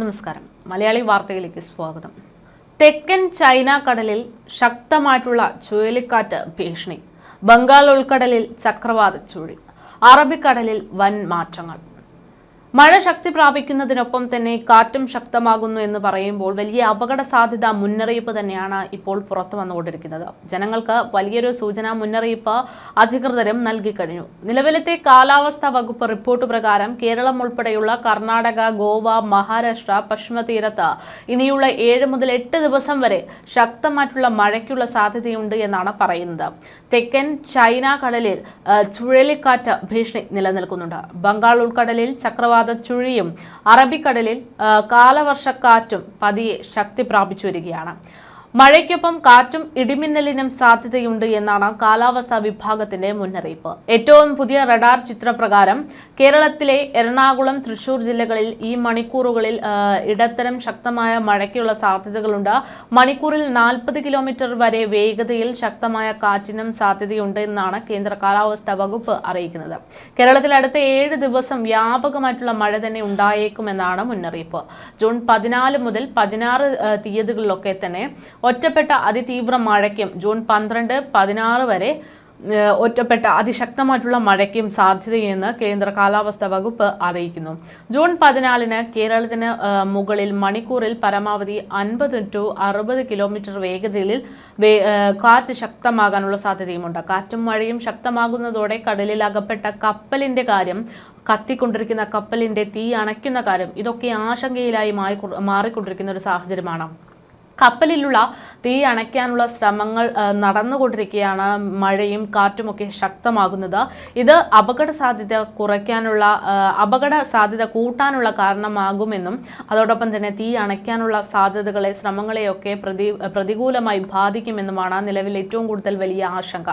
നമസ്കാരം. മലയാളി വാർത്തയിലേക്ക് സ്വാഗതം. തെക്കൻ ചൈന കടലിൽ ശക്തമായിട്ടുള്ള ചുഴലിക്കാറ്റ് ഭീഷണി. ബംഗാൾ ഉൾക്കടലിൽ ചക്രവാത ചുഴി. അറബിക്കടലിൽ വൻ മാറ്റങ്ങൾ. മഴ ശക്തി പ്രാപിക്കുന്നതിനൊപ്പം തന്നെ കാറ്റും ശക്തമാകുന്നു എന്ന് പറയുമ്പോൾ വലിയ അപകട സാധ്യത മുന്നറിയിപ്പ് തന്നെയാണ് ഇപ്പോൾ പുറത്തു വന്നുകൊണ്ടിരിക്കുന്നത്. ജനങ്ങൾക്ക് വലിയൊരു സൂചനാ മുന്നറിയിപ്പ് അധികൃതരും നൽകിക്കഴിഞ്ഞു. നിലവിലത്തെ കാലാവസ്ഥാ വകുപ്പ് റിപ്പോർട്ട് പ്രകാരം കേരളം ഉൾപ്പെടെയുള്ള കർണാടക, ഗോവ, മഹാരാഷ്ട്ര, പശ്ചിമ തീരത്ത് ഇനിയുള്ള 7 മുതൽ 8 ദിവസം വരെ ശക്തമായിട്ടുള്ള മഴയ്ക്കുള്ള സാധ്യതയുണ്ട് എന്നാണ് പറയുന്നത്. തെക്കൻ ചൈന കടലിൽ ചുഴലിക്കാറ്റ് ഭീഷണി നിലനിൽക്കുന്നുണ്ട്. ബംഗാൾ ഉൾക്കടലിൽ ചക്രവാത ചുഴിയും അറബിക്കടലിൽ കാലവർഷക്കാറ്റും പതിയെ ശക്തി പ്രാപിച്ചു വരികയാണ്. മഴയ്ക്കൊപ്പം കാറ്റും ഇടിമിന്നലിനും സാധ്യതയുണ്ട് എന്നാണ് കാലാവസ്ഥാ വിഭാഗത്തിന്റെ മുന്നറിയിപ്പ്. ഏറ്റവും പുതിയ റഡാർ ചിത്രപ്രകാരം കേരളത്തിലെ എറണാകുളം, തൃശൂർ ജില്ലകളിൽ ഈ മണിക്കൂറുകളിൽ ഇടത്തരം ശക്തമായ മഴയ്ക്കുള്ള സാധ്യതകളുണ്ട്. മണിക്കൂറിൽ 40 കിലോമീറ്റർ വരെ വേഗതയിൽ ശക്തമായ കാറ്റിനും സാധ്യതയുണ്ട് എന്നാണ് കേന്ദ്ര കാലാവസ്ഥാ വകുപ്പ് അറിയിക്കുന്നത്. കേരളത്തിൽ അടുത്ത 7 ദിവസം വ്യാപകമായിട്ടുള്ള മഴ തന്നെ ഉണ്ടായേക്കുമെന്നാണ് മുന്നറിയിപ്പ്. ജൂൺ 14 മുതൽ 16 തീയതികളിലൊക്കെ തന്നെ ഒറ്റപ്പെട്ട അതിതീവ്ര മഴയ്ക്കും ജൂൺ 12, 16 വരെ ഒറ്റപ്പെട്ട അതിശക്തമായിട്ടുള്ള മഴയ്ക്കും സാധ്യതയെന്ന് കേന്ദ്ര കാലാവസ്ഥാ വകുപ്പ് അറിയിക്കുന്നു. ജൂൺ 14 കേരളത്തിന് മുകളിൽ മണിക്കൂറിൽ പരമാവധി 50 to 60 കിലോമീറ്റർ വേഗതയിൽ കാറ്റ് ശക്തമാകാനുള്ള സാധ്യതയുമുണ്ട്. കാറ്റും മഴയും ശക്തമാകുന്നതോടെ കടലിൽ അകപ്പെട്ട കപ്പലിന്റെ കാര്യം, കത്തിക്കൊണ്ടിരിക്കുന്ന കപ്പലിന്റെ തീ അണയ്ക്കുന്ന കാര്യം, ഇതൊക്കെ ആശങ്കയിലായി മാറിക്കൊണ്ടിരിക്കുന്ന ഒരു സാഹചര്യമാണ്. കപ്പലിലുള്ള തീ അണയ്ക്കാനുള്ള ശ്രമങ്ങൾ നടന്നുകൊണ്ടിരിക്കുകയാണ്. മഴയും കാറ്റുമൊക്കെ ശക്തമാകുന്നത് ഇത് അപകട സാധ്യത കൂട്ടാനുള്ള കാരണമാകുമെന്നും അതോടൊപ്പം തന്നെ തീ അണയ്ക്കാനുള്ള ശ്രമങ്ങളെയൊക്കെ പ്രതികൂലമായി ബാധിക്കുമെന്നുമാണ് നിലവിൽ ഏറ്റവും കൂടുതൽ വലിയ ആശങ്ക.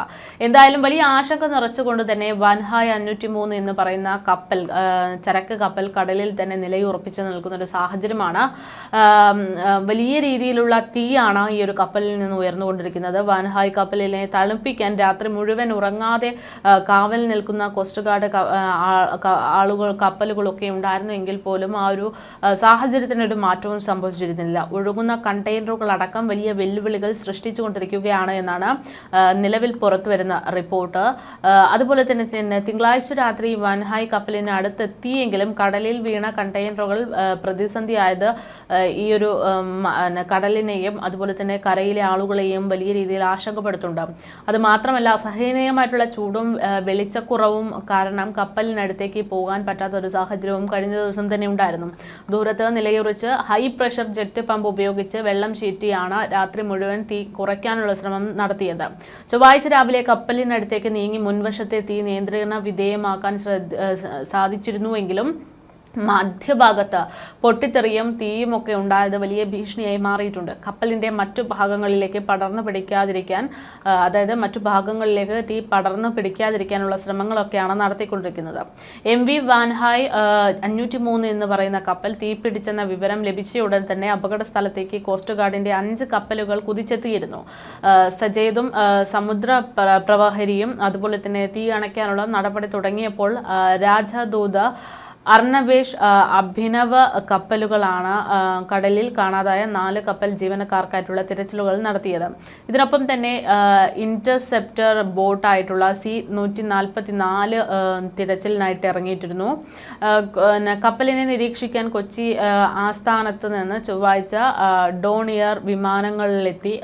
എന്തായാലും വലിയ ആശങ്ക നിറച്ചുകൊണ്ട് തന്നെ വൻഹായ് 503 എന്ന് പറയുന്ന കപ്പൽ, ചരക്ക് കപ്പൽ കടലിൽ തന്നെ നിലയുറപ്പിച്ചു നിൽക്കുന്ന ഒരു സാഹചര്യമാണ്. വലിയ രീതിയിലുള്ള തീയാണ് ഈ ഒരു കപ്പലിൽ നിന്ന് ഉയർന്നുകൊണ്ടിരിക്കുന്നത്. വൻഹായ് കപ്പലിനെ തണുപ്പിക്കാൻ രാത്രി മുഴുവൻ ഉറങ്ങാതെ കാവൽ നിൽക്കുന്ന കോസ്റ്റ് ഗാർഡ് കപ്പലുകളൊക്കെ ഉണ്ടായിരുന്നു എങ്കിൽ പോലും ആ ഒരു സാഹചര്യത്തിനൊരു മാറ്റവും സംഭവിച്ചിരുന്നില്ല. ഒഴുകുന്ന കണ്ടെയ്നറുകൾ അടക്കം വലിയ വെല്ലുവിളികൾ സൃഷ്ടിച്ചുകൊണ്ടിരിക്കുകയാണ് എന്നാണ് നിലവിൽ പുറത്തുവരുന്ന റിപ്പോർട്ട്. അതുപോലെ തന്നെ തിങ്കളാഴ്ച രാത്രി വൻഹായ് കപ്പലിന് അടുത്തെത്തിയെങ്കിലും കടലിൽ വീണ കണ്ടെയ്നറുകൾ പ്രതിസന്ധിയായത് ഈ ഒരു കടലിനെയും അതുപോലെ തന്നെ കരയിലെ ആളുകളെയും വലിയ രീതിയിൽ ആശങ്കപ്പെടുത്തുന്നുണ്ട്. അത് മാത്രമല്ല, അസഹനീയമായിട്ടുള്ള ചൂടും വെളിച്ചക്കുറവും കാരണം കപ്പലിനടുത്തേക്ക് പോകാൻ പറ്റാത്ത ഒരു സാഹചര്യവും കഴിഞ്ഞ ദിവസം തന്നെ ഉണ്ടായിരുന്നു. ദൂരത്ത് നിലയുറച്ച് ഹൈ പ്രഷർ ജെറ്റ് പമ്പ് ഉപയോഗിച്ച് വെള്ളം ചീറ്റിയാണ് രാത്രി മുഴുവൻ തീ കുറയ്ക്കാനുള്ള ശ്രമം നടത്തിയത്. ചൊവ്വാഴ്ച രാവിലെ കപ്പലിനടുത്തേക്ക് നീങ്ങി മുൻവശത്തെ തീ നിയന്ത്രണ വിധേയമാക്കാൻ സാധിച്ചിരുന്നുവെങ്കിലും മധ്യഭാഗത്ത് പൊട്ടിത്തെറിയും തീയും ഒക്കെ ഉണ്ടായത് വലിയ ഭീഷണിയായി മാറിയിട്ടുണ്ട്. കപ്പലിന്റെ മറ്റു ഭാഗങ്ങളിലേക്ക് തീ പടർന്നു പിടിക്കാതിരിക്കാനുള്ള ശ്രമങ്ങളൊക്കെയാണ് നടത്തിക്കൊണ്ടിരിക്കുന്നത്. MV വാൻഹായ് 503 എന്ന് പറയുന്ന കപ്പൽ തീപിടിച്ചെന്ന വിവരം ലഭിച്ചയുടൻ തന്നെ അപകട സ്ഥലത്തേക്ക് കോസ്റ്റ് ഗാർഡിന്റെ 5 കപ്പലുകൾ കുതിച്ചെത്തിയിരുന്നു. സജേതും സമുദ്ര പ്രവാഹരിയും അതുപോലെ തന്നെ തീ അണയ്ക്കാനുള്ള നടപടി തുടങ്ങിയപ്പോൾ രാജദൂത, അർണവേഷ്, അഭിനവ് കപ്പലുകളാണ് കടലിൽ കാണാതായ 4 കപ്പൽ ജീവനക്കാർക്കായിട്ടുള്ള തിരച്ചിലുകൾ നടത്തിയത്. ഇതിനൊപ്പം തന്നെ ഇന്റർസെപ്റ്റർ ബോട്ടായിട്ടുള്ള C-144 തിരച്ചിലിനായിട്ട് ഇറങ്ങിയിട്ടിരുന്നു. കപ്പലിനെ നിരീക്ഷിക്കാൻ കൊച്ചി ആസ്ഥാനത്ത് നിന്ന് ചൊവ്വാഴ്ച ഡോണിയർ വിമാനങ്ങളിലെത്തി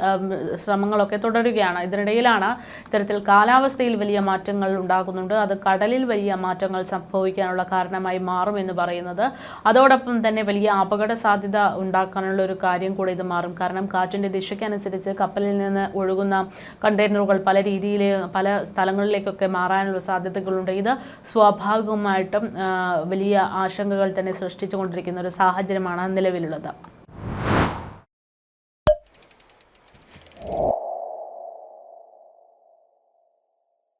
ശ്രമങ്ങളൊക്കെ തുടരുകയാണ്. ഇതിനിടയിലാണ് ഇത്തരത്തിൽ കാലാവസ്ഥയിൽ വലിയ മാറ്റങ്ങൾ ഉണ്ടാകുന്നുണ്ട്. അത് കടലിൽ വലിയ മാറ്റങ്ങൾ സംഭവിക്കാനുള്ള കാരണമായി മാറുമെന്ന് പറയുന്നത്. അതോടൊപ്പം തന്നെ വലിയ അപകട സാധ്യത ഉണ്ടാക്കാനുള്ള ഒരു കാര്യം കൂടെ ഇത് മാറും. കാരണം കാറ്റിന്റെ ദിശയ്ക്കനുസരിച്ച് കപ്പലിൽ നിന്ന് ഒഴുകുന്ന കണ്ടെയ്നറുകൾ പല സ്ഥലങ്ങളിലേക്കൊക്കെ മാറാനുള്ള സാധ്യതകളുണ്ട്. ഇത് സ്വാഭാവികമായിട്ടും വലിയ ആശങ്കകൾ തന്നെ സൃഷ്ടിച്ചുകൊണ്ടിരിക്കുന്ന ഒരു സാഹചര്യമാണ് നിലവിലുള്ളത്.